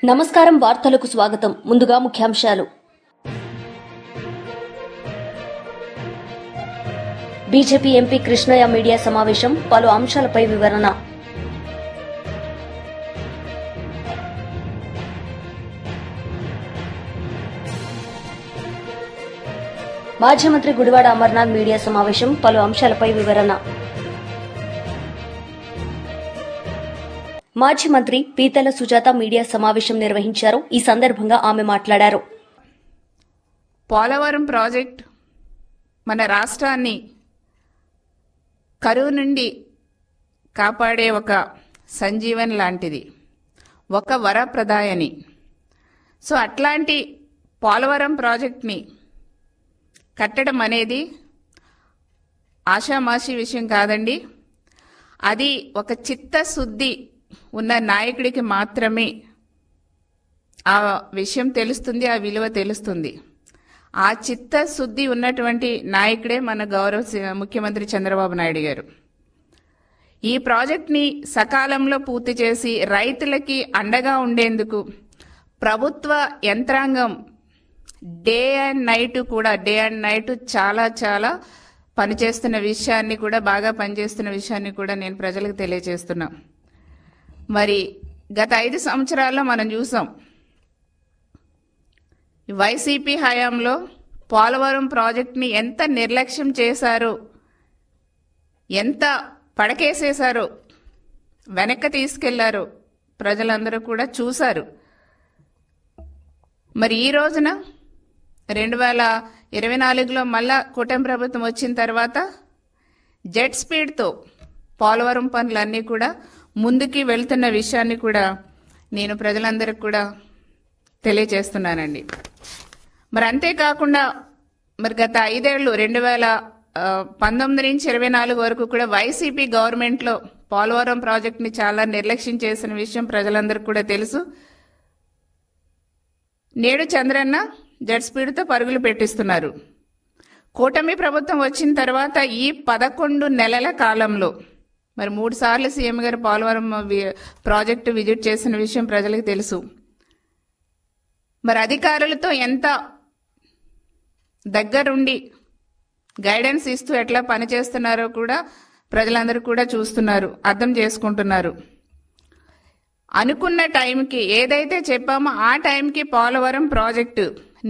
నమస్కారం వార్తలకు స్వాగతం. ముందుగా ముఖ్యాంశాలు. బీజేపీ ఎంపీ కృష్ణయ్య మీడియా సమావేశం, పలు అంశాలపై వివరణ. మాజీ మంత్రి గుడివాడ అమర్నాథ్ మీడియా సమావేశం, పలు అంశాలపై వివరణ. మాజీ మంత్రి పీతల సుజాత మీడియా సమావేశం నిర్వహించారు. ఈ సందర్భంగా ఆమె మాట్లాడారు. పోలవరం ప్రాజెక్ట్ మన రాష్ట్రాన్ని కరువు నుండి కాపాడే ఒక సంజీవన్ లాంటిది, ఒక వరప్రదాయని. సో అట్లాంటి పోలవరం ప్రాజెక్ట్ని కట్టడం అనేది ఆషామాషి విషయం కాదండి. అది ఒక చిత్తశుద్ధి ఉన్న నాయకుడికి మాత్రమే ఆ విషయం తెలుస్తుంది, ఆ విలువ తెలుస్తుంది. ఆ చిత్తశుద్ధి ఉన్నటువంటి నాయకుడే మన గౌరవ ముఖ్యమంత్రి చంద్రబాబు నాయుడు గారు. ఈ ప్రాజెక్ట్ని సకాలంలో పూర్తి చేసి రైతులకి అండగా ఉండేందుకు ప్రభుత్వ యంత్రాంగం డే అండ్ నైట్ చాలా పనిచేస్తున్న విషయాన్ని కూడా, బాగా పనిచేస్తున్న విషయాన్ని కూడా నేను ప్రజలకు తెలియజేస్తున్నా. మరి గత 5 సంవత్సరాల్లో మనం చూసాం, వైసీపీ హయాంలో పోలవరం ప్రాజెక్ట్ని ఎంత నిర్లక్ష్యం చేశారో, ఎంత పడకేసేశారో, వెనక్కి తీసుకెళ్లారో ప్రజలందరూ కూడా చూశారు. మరి ఈ రోజున 2024లో మళ్ళా కూటమి ప్రభుత్వం వచ్చిన తర్వాత జెట్ స్పీడ్తో పోలవరం పనులన్నీ కూడా ముందుకి వెళ్తున్న విషయాన్ని కూడా నేను ప్రజలందరికీ కూడా తెలియజేస్తున్నానండి. మరి అంతేకాకుండా మరి గత 5 ఏళ్ళు 2019 నుంచి 24 వరకు కూడా వైసీపీ గవర్నమెంట్లో పోలవరం ప్రాజెక్ట్ని చాలా నిర్లక్ష్యం చేసిన విషయం ప్రజలందరికీ కూడా తెలుసు. నేడు చంద్రన్న జెట్ స్పీడ్తో పరుగులు పెట్టిస్తున్నారు. కూటమి ప్రభుత్వం వచ్చిన తర్వాత ఈ 11 నెలల కాలంలో మరి 3 సార్లు సీఎం గారు పోలవరం ప్రాజెక్టు విజిట్ చేసిన విషయం ప్రజలకు తెలుసు. మరి అధికారులతో ఎంత దగ్గరుండి గైడెన్స్ ఇస్తూ ఎట్లా పనిచేస్తున్నారో కూడా ప్రజలందరూ కూడా చూస్తున్నారు, అర్థం చేసుకుంటున్నారు. అనుకున్న టైంకి ఏదైతే చెప్పామో ఆ టైంకి పోలవరం ప్రాజెక్టు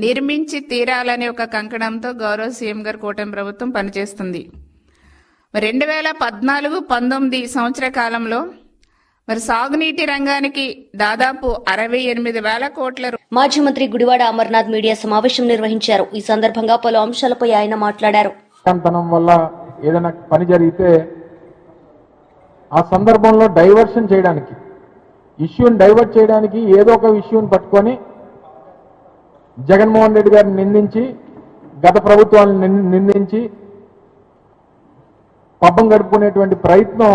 నిర్మించి తీరాలనే ఒక కంకణంతో గౌరవ సీఎం గారు కూటమి ప్రభుత్వం పనిచేస్తుంది. 2014-19 సంవత్సర కాలంలో మరి సాగునీటి రంగానికి దాదాపు 68,000 కోట్ల. మాజీ మంత్రి గుడివాడ అమర్నాథ్ మీడియా సమావేశం నిర్వహించారు. ఈ సందర్భంగా పలు అంశాలపై ఆయన మాట్లాడారు. వల్ల ఏదైనా పని జరిగితే ఆ సందర్భంలో డైవర్షన్ చేయడానికి, ఇష్యూని డైవర్ట్ చేయడానికి ఏదో ఒక ఇష్యూని పట్టుకొని జగన్మోహన్ రెడ్డి గారిని నిందించి, గత ప్రభుత్వాన్ని నిందించి పబ్బం గడుపుకునేటువంటి ప్రయత్నం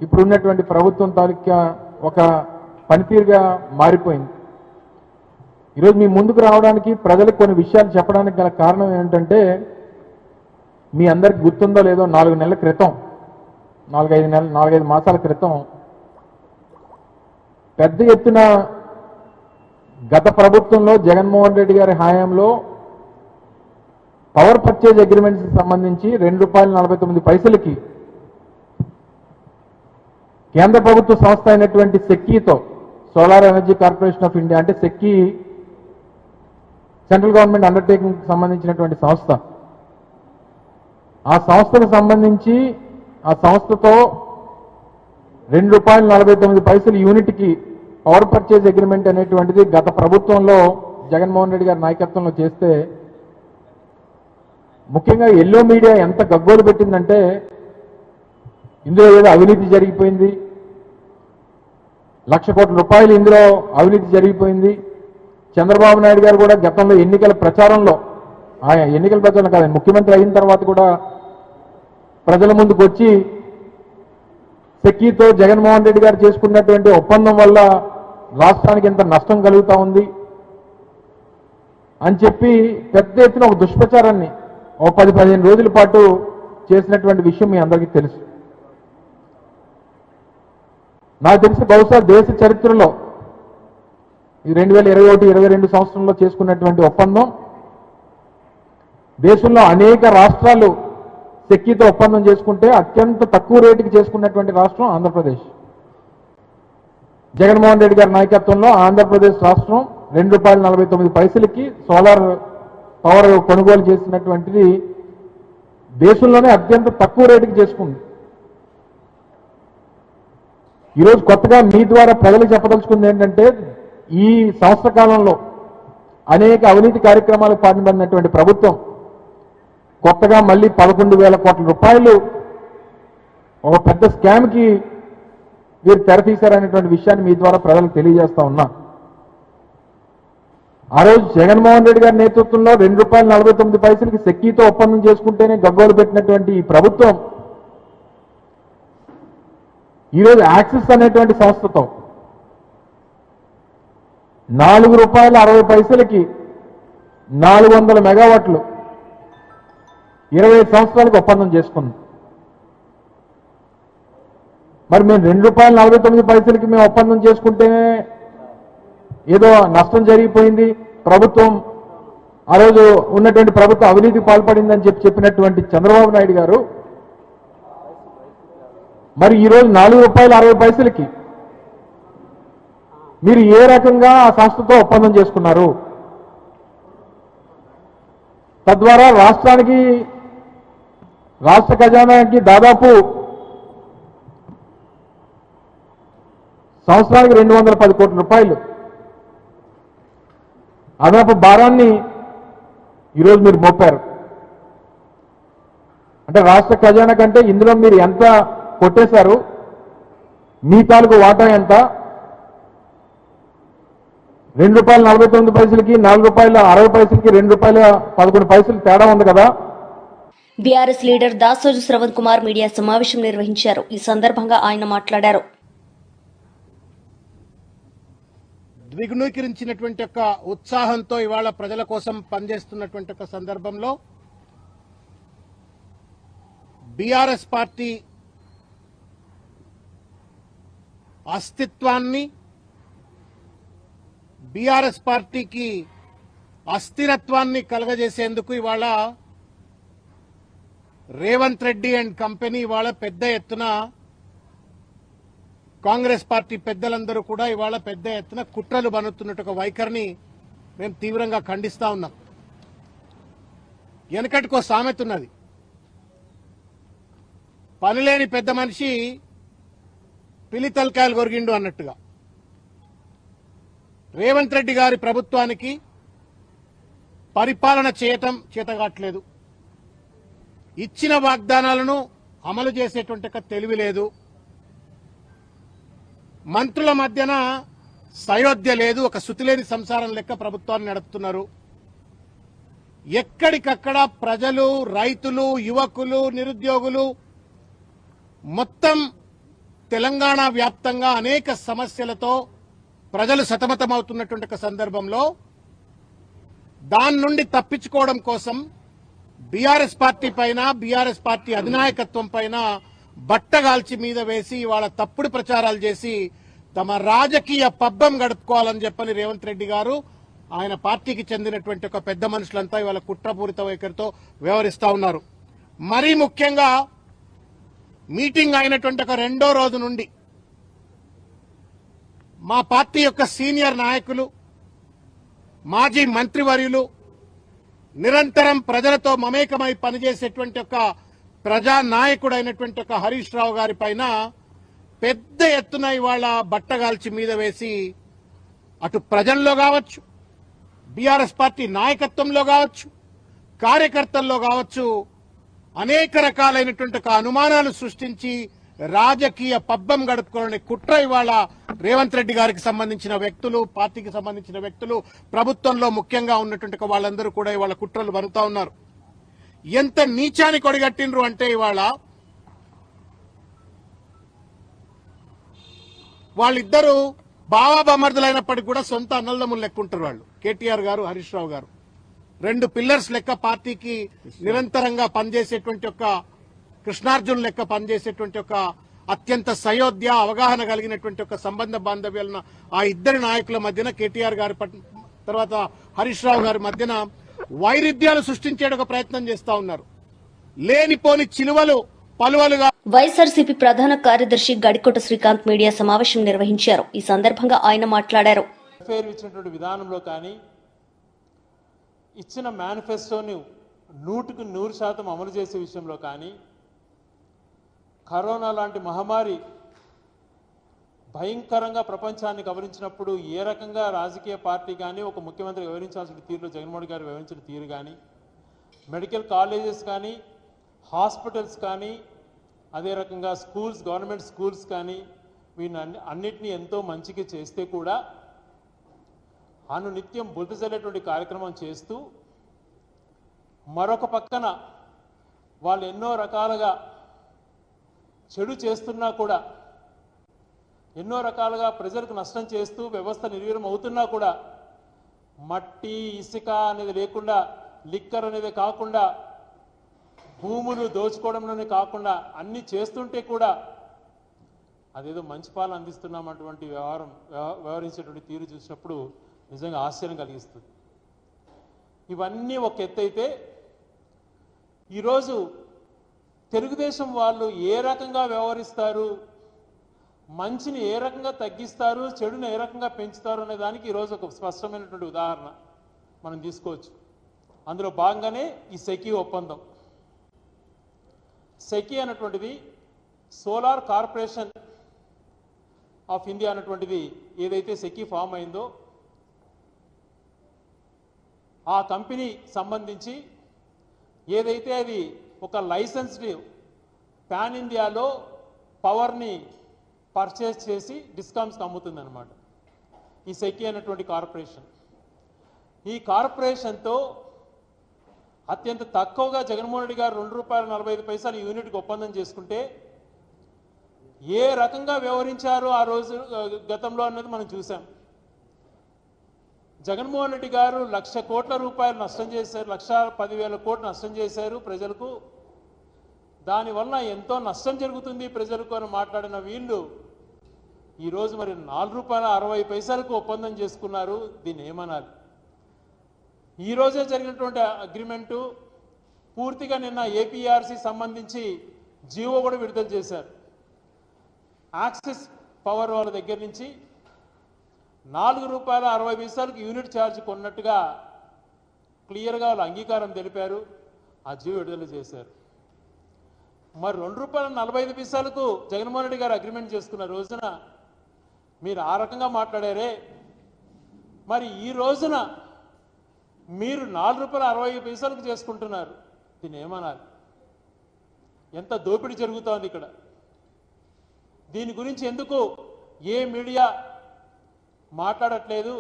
ఇప్పుడున్నటువంటి ప్రభుత్వం తాలూకా ఒక పనితీరుగా మారిపోయింది. ఈరోజు మీ ముందుకు రావడానికి, ప్రజలకు కొన్ని విషయాలు చెప్పడానికి గల కారణం ఏంటంటే, మీ అందరికి గుర్తుందో లేదో 4 నెలల క్రితం, 4-5 మాసాల క్రితం పెద్ద ఎత్తున గత ప్రభుత్వంలో జగన్మోహన్ రెడ్డి గారి హయాంలో పవర్ పర్చేజ్ అగ్రిమెంట్స్ సంబంధించి ₹2.49 కేంద్ర ప్రభుత్వ సంస్థ అయినటువంటి సెక్కీతో, solar energy corporation of India అంటే సెక్కీ సెంట్రల్ గవర్నమెంట్ అండర్టేకింగ్ సంబంధించినటువంటి సంస్థ, ఆ సంస్థకు సంబంధించి ఆ సంస్థతో ₹2.49 యూనిట్కి పవర్ పర్చేజ్ అగ్రిమెంట్ అనేటువంటిది గత ప్రభుత్వంలో జగన్మోహన్ రెడ్డి గారి నాయకత్వంలో చేస్తే, ముఖ్యంగా ఎల్లో మీడియా ఎంత గగ్గోలు పెట్టిందంటే, ఇందులో ఏదో అవినీతి జరిగిపోయింది, ₹1,00,00,000 కోట్ల ఇందులో అవినీతి జరిగిపోయింది. చంద్రబాబు నాయుడు గారు కూడా గతంలో ఎన్నికల ప్రచారంలో, ఎన్నికల ప్రచారం కాదు, ముఖ్యమంత్రి అయిన తర్వాత కూడా ప్రజల ముందుకు వచ్చి సెక్కీతో జగన్మోహన్ రెడ్డి గారు చేసుకున్నటువంటి ఒప్పందం వల్ల రాష్ట్రానికి ఎంత నష్టం కలుగుతా ఉంది అని చెప్పి పెద్ద ఎత్తున ఒక దుష్ప్రచారాన్ని 10-15 రోజుల పాటు చేసినటువంటి విషయం మీ అందరికీ తెలుసు. నాకు తెలిసి బహుశా దేశ చరిత్రలో ఈ 2021-22 సంవత్సరంలో చేసుకున్నటువంటి ఒప్పందం దేశంలో అనేక రాష్ట్రాలు సెక్కీతో ఒప్పందం చేసుకుంటే అత్యంత తక్కువ రేటుకి చేసుకున్నటువంటి రాష్ట్రం ఆంధ్రప్రదేశ్. జగన్మోహన్ రెడ్డి గారి నాయకత్వంలో ఆంధ్రప్రదేశ్ రాష్ట్రం ₹2.49 సోలార్ పవర్ కొనుగోలు చేసినటువంటిది దేశంలోనే అత్యంత తక్కువ రేటుకి చేసుకుంది. ఈరోజు కొత్తగా మీ ద్వారా ప్రజలకు చెప్పదలుచుకుంది ఏంటంటే ఈ సంవత్సర కాలంలో అనేక అవినీతి కార్యక్రమాలకు పాల్పడినటువంటి ప్రభుత్వం కొత్తగా మళ్ళీ 11,000 కోట్ల రూపాయలు ఒక పెద్ద స్కామ్కి వీరు తెరతీశారనేటువంటి విషయాన్ని మీ ద్వారా ప్రజలకు తెలియజేస్తా ఉన్నా. ఆ రోజు జగన్మోహన్ రెడ్డి గారి నేతృత్వంలో ₹2.49 సెక్కీతో ఒప్పందం చేసుకుంటేనే గగ్గోలు పెట్టినటువంటి ఈ ప్రభుత్వం ఈరోజు యాక్సిస్ అనేటువంటి సంస్థతో ₹4.60 400 మెగావాట్లు 25 సంవత్సరాలకు ఒప్పందం చేసుకుంది. మరి మేము ₹2.49 మేము ఒప్పందం చేసుకుంటేనే ఏదో నష్టం జరిగిపోయింది, ప్రభుత్వం ఆ రోజు ఉన్నటువంటి ప్రభుత్వం అవినీతికి పాల్పడిందని చెప్పినటువంటి చంద్రబాబు నాయుడు గారు మరి ఈరోజు ₹4.60 మీరు ఏ రకంగా ఆ సంస్థతో ఒప్పందం చేసుకున్నారు? తద్వారా రాష్ట్ర ఖజానాకి దాదాపు సంవత్సరానికి 210 కోట్ల రూపాయలు అదనపు భారాన్ని ఈరోజు మీరు మోపారు. అంటే రాష్ట్ర ఖజానా కంటే ఇందులో మీరు ఎంత కొట్టేశారు, మీ తాలూకు వాటా ఎంత? ₹2.49 4.60 ₹2.11 తేడా ఉంది కదా. BRS leader Dasoju Shravan Kumar media సమావేశం నిర్వహించారు. ఈ సందర్భంగా ఆయన మాట్లాడారు. ద్విగుణీకరించినటువంటి ఒక ఉత్సాహంతో ఇవాళ ప్రజల కోసం పనిచేస్తున్నటువంటి ఒక సందర్భంలో బీఆర్ఎస్ పార్టీ అస్తిత్వాన్ని, బీఆర్ఎస్ పార్టీకి అస్థిరత్వాన్ని కలగజేసేందుకు ఇవాళ రేవంత్ రెడ్డి అండ్ కంపెనీ ఇవాళ పెద్ద ఎత్తున కాంగ్రెస్ పార్టీ పెద్దలందరూ కూడా ఇవాళ పెద్ద ఎత్తున కుట్రలు బనుతున్నట్టు ఒక వైఖరిని మేము తీవ్రంగా ఖండిస్తా ఉన్నాం. వెనకటికో సామెత ఉన్నది, పనిలేని పెద్ద మనిషి పిలి తలకాయలు కొరిగిండు అన్నట్టుగా. రేవంత్ రెడ్డి గారి ప్రభుత్వానికి పరిపాలన చేయటం చేతగాట్లేదు, ఇచ్చిన వాగ్దానాలను అమలు చేసేటువంటి ఒక తెలివి లేదు, మంత్రుల మధ్యన సయోధ్య లేదు, ఒక శృతిలేని సంసారం లెక్క ప్రభుత్వాన్ని నడుపుతున్నారు. ఎక్కడికక్కడ ప్రజలు, రైతులు, యువకులు, నిరుద్యోగులు మొత్తం తెలంగాణ వ్యాప్తంగా అనేక సమస్యలతో ప్రజలు సతమతమవుతున్నటువంటి ఒక సందర్భంలో దాని నుండి తప్పించుకోవడం కోసం బీఆర్ఎస్ పార్టీ పైన, బీఆర్ఎస్ పార్టీ అధినాయకత్వం పైన బట్టగాల్చి మీద వేసి ఇవాళ తప్పుడు ప్రచారాలు చేసి తమ రాజకీయ పబ్బం గడుపుకోవాలని చెప్పని రేవంత్ రెడ్డి గారు, ఆయన పార్టీకి చెందినటువంటి ఒక పెద్ద మనుషులంతా ఇవాళ కుట్రపూరిత వైఖరితో వ్యవహరిస్తా ఉన్నారు. మరీ ముఖ్యంగా మీటింగ్ అయినటువంటి ఒక 2వ రోజు నుండి మా పార్టీ యొక్క సీనియర్ నాయకులు, మాజీ మంత్రివర్యులు, నిరంతరం ప్రజలతో మమేకమై పనిచేసేటువంటి ఒక ప్రజానాయకుడైనటువంటి ఒక హరీష్ రావు గారి పైన పెద్ద ఎత్తున ఇవాళ బట్టగాల్చి మీద వేసి అటు ప్రజల్లో కావచ్చు, బీఆర్ఎస్ పార్టీ నాయకత్వంలో కావచ్చు, కార్యకర్తల్లో కావచ్చు అనేక రకాలైనటువంటి ఒక అనుమానాలు సృష్టించి రాజకీయ పబ్బం గడుపుకోవాలనే కుట్ర ఇవాళ రేవంత్ రెడ్డి గారికి సంబంధించిన వ్యక్తులు, పార్టీకి సంబంధించిన వ్యక్తులు, ప్రభుత్వంలో ముఖ్యంగా ఉన్నటువంటి వాళ్ళందరూ కూడా ఇవాళ కుట్రలు బనుతా ఉన్నారు. ఎంత నీచాన్ని కొడిగట్టిండ్రు అంటే ఇవాళ వాళ్ళిద్దరూ బావాబమర్దులైనప్పటికీ కూడా సొంత అన్నదమ్ములు లెక్కుంటారు వాళ్ళు. కేటీఆర్ గారు, హరీష్ రావు గారు 2 పిల్లర్స్ లెక్క పార్టీకి నిరంతరంగా పనిచేసేటువంటి ఒక కృష్ణార్జున్ లెక్క పనిచేసేటువంటి ఒక అత్యంత సయోధ్య అవగాహన కలిగినటువంటి ఒక సంబంధ బాంధవ్యాలను ఆ ఇద్దరు నాయకుల మధ్యన కేటీఆర్ గారి తర్వాత హరీష్ రావు గారి మధ్యన వైరుధ్యాలు సృష్టించే ఒక ప్రయత్నం చేస్తా ఉన్నారు. లేనిపోని చిలువలు పలువలుగా వైఎస్ఆర్సీపీ ప్రధాన కార్యదర్శి గడికోట శ్రీకాంత్ మీడియా సమావేశం నిర్వహించారు. ఈ సందర్భంగా ఆయన మాట్లాడారు. ఇచ్చినటువంటి విధానంలో కానీ ఇచ్చిన మేనిఫెస్టోని 100% అమలు చేసే విషయంలో కానీ కరోనా లాంటి మహమ్మారి భయంకరంగా ప్రపంచాన్ని గమనించినప్పుడు ఏ రకంగా రాజకీయ పార్టీ కానీ ఒక ముఖ్యమంత్రి వివరించాల్సిన తీరులో జగన్మోహన్ గారు వివరించిన తీరు కానీ మెడికల్ కాలేజెస్ కానీ హాస్పిటల్స్ కానీ అదే రకంగా స్కూల్స్ గవర్నమెంట్ స్కూల్స్ కానీ వీటిని అన్నిటినీ ఎంతో మంచిగా చేస్తే కూడా అనునిత్యం బురద చల్లేటువంటి కార్యక్రమం చేస్తూ మరొక పక్కన వాళ్ళు ఎన్నో రకాలుగా చెడు చేస్తున్నా కూడా ఎన్నో రకాలుగా ప్రజలకు నష్టం చేస్తూ వ్యవస్థ నిర్వీర్యం అవుతున్నా కూడా మట్టి ఇసుక అనేది లేకుండా లిక్కర్ అనేది కాకుండా భూములు దోచుకోవడంలోనే కాకుండా అన్ని చేస్తుంటే కూడా అదేదో మంచి పాలన అందిస్తున్నామన్నటువంటి వ్యవహరించేటువంటి తీరు చూసినప్పుడు నిజంగా ఆశ్చర్యం కలిగిస్తుంది. ఇవన్నీ ఒక ఎత్తైతే ఈరోజు తెలుగుదేశం వాళ్ళు ఏ రకంగా వ్యవహరిస్తారు, మంచిని ఏ రకంగా తగ్గిస్తారు, చెడుని ఏ రకంగా పెంచుతారు అనే దానికి ఈరోజు ఒక స్పష్టమైనటువంటి ఉదాహరణ మనం తీసుకోవచ్చు. అందులో భాగంగానే ఈ సెకీ ఒప్పందం. సెకీ అన్నటువంటిది సోలార్ కార్పొరేషన్ ఆఫ్ ఇండియా అన్నటువంటిది ఏదైతే సెకీ ఫామ్ అయిందో ఆ కంపెనీ సంబంధించి ఏదైతే అది ఒక లైసెన్స్డ్ పాన్ ఇండియాలో పవర్ని పర్చేస్ చేసి డిస్కామ్స్కి అమ్ముతుందన్నమాట ఈ సెకీ అనేటువంటి కార్పొరేషన్. ఈ కార్పొరేషన్తో అత్యంత తక్కువగా జగన్మోహన్ రెడ్డి గారు ₹2.45 యూనిట్కి ఒప్పందం చేసుకుంటే ఏ రకంగా వ్యవహరించారో ఆ రోజు గతంలో అన్నది మనం చూసాం. జగన్మోహన్ రెడ్డి గారు ₹1,00,000 కోట్ల నష్టం చేశారు, 1,10,000 కోట్లు నష్టం చేశారు ప్రజలకు. దానివల్ల ఎంతో నష్టం జరుగుతుంది ప్రజలకు అని మాట్లాడిన వీళ్ళు ఈరోజు మరి ₹4.60 ఒప్పందం చేసుకున్నారు. దీన్ని ఏమనాలి? ఈరోజే జరిగినటువంటి అగ్రిమెంటు పూర్తిగా నిన్న ఏపీఆర్సీ సంబంధించి జీవో కూడా విడుదల చేశారు. యాక్సిస్ పవర్ వాళ్ళ దగ్గర నుంచి ₹4.60 యూనిట్ ఛార్జ్ కొన్నట్టుగా క్లియర్గా వాళ్ళు అంగీకారం తెలిపారు. ఆ జీవో విడుదల చేశారు. మరి ₹2.45 జగన్మోహన్ రెడ్డి గారు అగ్రిమెంట్ చేసుకున్న రోజున మీరు ఆ రకంగా మాట్లాడారే, మరి ఈ రోజున మీరు ₹4.60 చేసుకుంటున్నారు. దీన్ని ఏమనాలి? ఎంత దోపిడీ జరుగుతోంది ఇక్కడ. దీని గురించి ఎందుకు ఏ మీడియా మాట్లాడట్లేదు?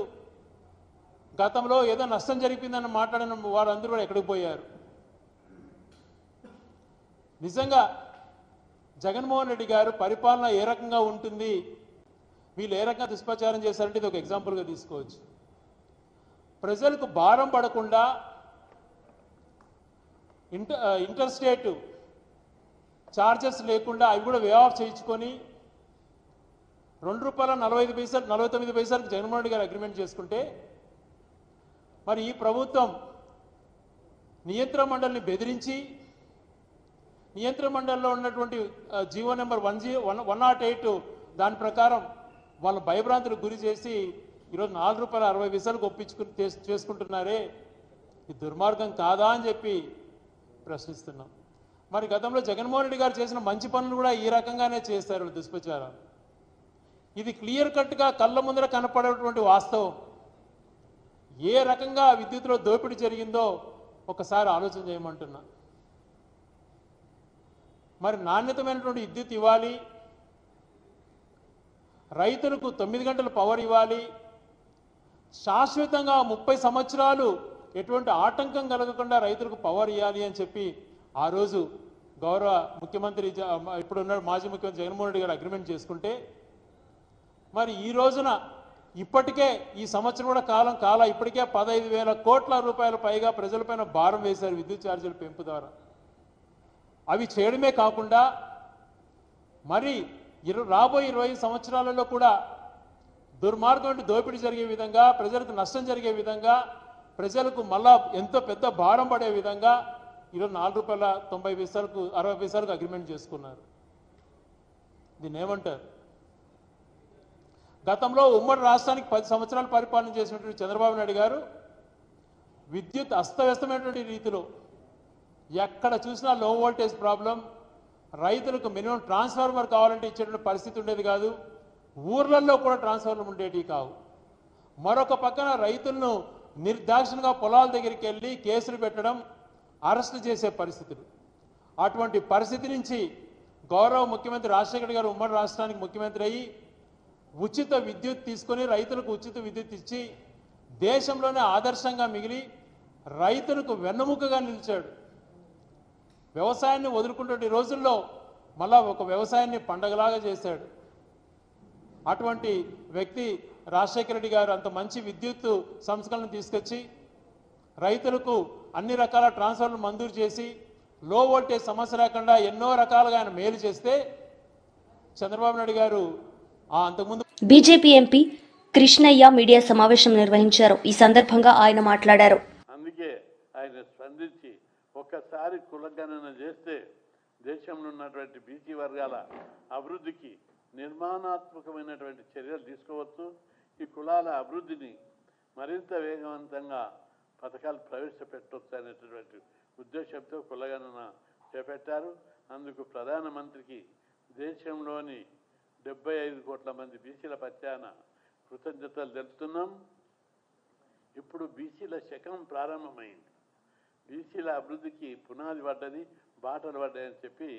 గతంలో ఏదో నష్టం జరిగిందని మాట్లాడిన వారందరూ కూడా ఎక్కడికి పోయారు? నిజంగా జగన్మోహన్ రెడ్డి గారు పరిపాలన ఏ రకంగా ఉంటుంది, వీళ్ళు ఏ రకంగా దుష్ప్రచారం చేశారంటే ఇది ఒక ఎగ్జాంపుల్గా తీసుకోవచ్చు. ప్రజలకు భారం పడకుండా ఇంటర్ స్టేట్ ఛార్జెస్ లేకుండా అవి కూడా వే ఆఫ్ చేయించుకొని ₹2.49 జగన్మోహన్ రెడ్డి గారు అగ్రిమెంట్ చేసుకుంటే మరి ఈ ప్రభుత్వం నియంత్రణ మండలిని బెదిరించి నియంత్రణ మండలిలో ఉన్నటువంటి జీవో నెంబర్ 108 దాని ప్రకారం వాళ్ళ భయభ్రాంతులకు గురి చేసి ఈరోజు ₹4.60 చేసుకుంటున్నారే, ఇది దుర్మార్గం కాదా అని చెప్పి ప్రశ్నిస్తున్నాం. మరి గతంలో జగన్మోహన్ రెడ్డి గారు చేసిన మంచి పనులు కూడా ఈ రకంగానే చేశారు దుష్ప్రచారాలు. ఇది క్లియర్ కట్గా కళ్ళ ముందర కనపడేటువంటి వాస్తవం. ఏ రకంగా విద్యుత్లో దోపిడీ జరిగిందో ఒకసారి ఆలోచన చేయమంటున్నా. మరి నాణ్యతమైనటువంటి విద్యుత్ ఇవ్వాలి, రైతులకు 9 గంటల పవర్ ఇవ్వాలి, శాశ్వతంగా 30 సంవత్సరాలు ఎటువంటి ఆటంకం కలగకుండా రైతులకు పవర్ ఇవ్వాలి అని చెప్పి ఆ రోజు గౌరవ ముఖ్యమంత్రి ఇప్పుడున్న మాజీ ముఖ్యమంత్రి జగన్మోహన్ రెడ్డి గారు అగ్రిమెంట్ చేసుకుంటే మరి ఈ రోజున ఇప్పటికే ఈ సంవత్సరం కూడా కాలం ఇప్పటికే 15,000 కోట్ల పైగా ప్రజలపైన భారం వేశారు విద్యుత్ ఛార్జీల పెంపు ద్వారా. అవి చేయడమే కాకుండా మరి రాబోయే 20 సంవత్సరాలలో కూడా దుర్మార్గం దోపిడీ జరిగే విధంగా, ప్రజలకు నష్టం జరిగే విధంగా, ప్రజలకు మళ్ళా ఎంతో పెద్ద భారం పడే విధంగా ఈరోజు ₹4.90 60 అగ్రిమెంట్ చేసుకున్నారు. దీన్ని ఏమంటారు? గతంలో ఉమ్మడి రాష్ట్రానికి 10 సంవత్సరాలు పరిపాలన చేసినటువంటి చంద్రబాబు నాయుడు గారు విద్యుత్ అస్తవ్యస్తమైనటువంటి రీతిలో ఎక్కడ చూసినా లో వోల్టేజ్ ప్రాబ్లం, రైతులకు మినిమం ట్రాన్స్ఫార్మర్ కావాలంటే ఇచ్చేటువంటి పరిస్థితి ఉండేది కాదు, ఊర్లలో కూడా ట్రాన్స్ఫార్మర్ ఉండేటివి కావు. మరొక పక్కన రైతులను నిర్దాక్షిణంగా పొలాల దగ్గరికి వెళ్ళి కేసులు పెట్టడం, అరెస్టు చేసే పరిస్థితులు. అటువంటి పరిస్థితి నుంచి గౌరవ ముఖ్యమంత్రి రాజశేఖర గారు ఉమ్మడి రాష్ట్రానికి ముఖ్యమంత్రి అయ్యి ఉచిత విద్యుత్ తీసుకొని రైతులకు ఉచిత విద్యుత్ ఇచ్చి దేశంలోనే ఆదర్శంగా మిగిలి రైతులకు వెన్నెముకగా నిలిచాడు. వ్యవసాయాన్ని వదులుకుంటున్న రోజుల్లో మళ్ళా ఒక వ్యవసాయాన్ని పండగలాగా చేశాడు. అటువంటి వ్యక్తి రాజశేఖర రెడ్డి గారు అంత మంచి విద్యుత్ సంస్కరణను తీసుకొచ్చి రైతులకు అన్ని రకాల ట్రాన్స్ఫర్లు మంజూరు చేసి లో వోల్టేజ్ సమస్య రాకుండా ఎన్నో రకాలుగా ఆయన మేలు చేస్తే చంద్రబాబు నాయుడు గారు అంతకుముందు బీజేపీ ఎంపీ కృష్ణయ్య మీడియా సమావేశం నిర్వహించారు. ఈ సందర్భంగా ఆయన మాట్లాడారు. అందుకే ఆయన స్పందించి ఒక్కసారి కులగణన చేస్తే దేశంలో ఉన్నటువంటి బీసీ వర్గాల అభివృద్ధికి నిర్మాణాత్మకమైనటువంటి చర్యలు తీసుకోవచ్చు. ఈ కులాల అభివృద్ధిని మరింత వేగవంతంగా పథకాలు ప్రవేశపెట్టవచ్చు అనేటటువంటి ఉద్దేశంతో కులగణన చేపట్టారు. అందుకు ప్రధానమంత్రికి దేశంలోని 75 కోట్ల మంది బీసీల పక్షాన కృతజ్ఞతలు తెలుపుతున్నాం. ఇప్పుడు బీసీల శకం ప్రారంభమైంది. బీసీల అభివృద్ధికి పునాది పడ్డది, బాటలు పడ్డాయని చెప్పి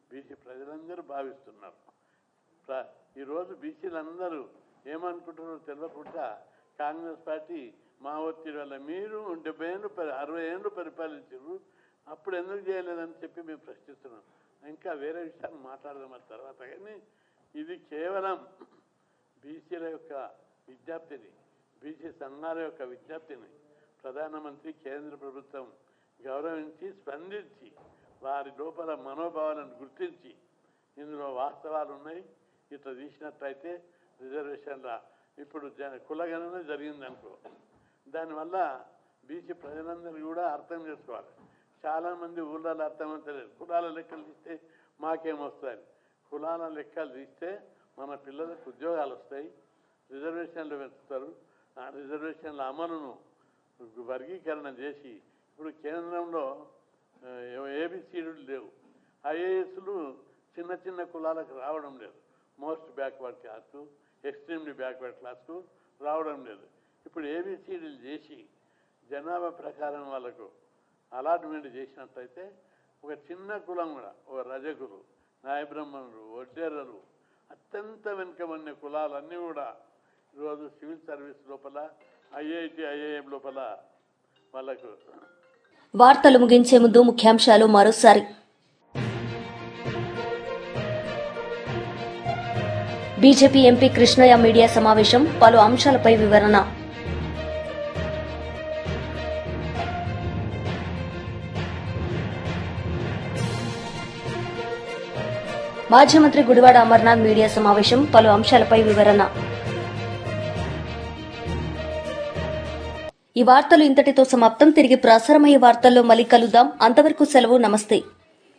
బీసీ ప్రజలందరూ భావిస్తున్నారు. ఈరోజు బీసీలందరూ ఏమనుకుంటున్నారో తెలియకుండా కాంగ్రెస్ పార్టీ మా ఒత్తిడి వల్ల మీరు 70 ఏళ్ళు 60 ఏళ్ళు పరిపాలించారు, అప్పుడు ఎందుకు చేయలేదని చెప్పి మేము ప్రశ్నిస్తున్నాం. ఇంకా వేరే విషయాలు మాట్లాడదాం ఆ తర్వాత. కానీ ఇది కేవలం బీసీల యొక్క విజ్ఞప్తిని, బీసీ సంఘాల యొక్క విజ్ఞప్తిని ప్రధానమంత్రి కేంద్ర ప్రభుత్వం గౌరవించి స్పందించి వారి లోపల మనోభావాలను గుర్తించి ఇందులో వాస్తవాలు ఉన్నాయి, ఇట్లా తీసినట్లయితే రిజర్వేషన్ల ఇప్పుడు కులగణన జరిగిందనుకో, దానివల్ల బీసీ ప్రజలందరూ కూడా అర్థం చేసుకోవాలి. చాలామంది ఊళ్ళలో అర్థమవుతలేదు. కులాల లెక్కలు తీస్తే మాకేమొస్తాయి, కులాల లెక్కలు తీస్తే మన పిల్లలకు ఉద్యోగాలు వస్తాయి, రిజర్వేషన్లు పెంచుతారు. ఆ రిజర్వేషన్ల అమలును వర్గీకరణ చేసి ఇప్పుడు కేంద్రంలో ఏబిసిడీలు లేవు, ఐఏఎస్లు చిన్న చిన్న కులాలకు రావడం లేదు, మోస్ట్ బ్యాక్వర్డ్ క్లాస్కు, ఎక్స్ట్రీమ్లీ బ్యాక్వర్డ్ క్లాస్కు రావడం లేదు. ఇప్పుడు ఏబిసిడీలు చేసి జనాభా ప్రకారం వాళ్ళకు అలాట్మెంట్ చేసినట్లయితే ఒక చిన్న కులం కూడా, ఒక రజకులు, నాయబ్రహ్మణులు, వడ్డేరలు, అత్యంత వెనుకబడిన కులాలన్నీ కూడా ఈరోజు సివిల్ సర్వీస్ లోపల, ఐఐటి ఐఐఎం లోపల వాళ్ళకు. వార్తలు ముగించే ముందు ముఖ్యాంశాలు మరోసారి. బీజేపీ ఎంపీ కృష్ణయ్య మీడియా సమావేశం, పలు అంశాలపై వివరణ. మాజీ మంత్రి గుడివాడ అమర్నాథ్ మీడియా సమావేశం, పలు అంశాలపై వివరణ. ఈ వార్తలు ఇంతటితో సమాప్తం. తిరిగి ప్రసారమయ్యే వార్తల్లో మళ్ళీ కలుద్దాం. అంతవరకు సెలవు. నమస్తే.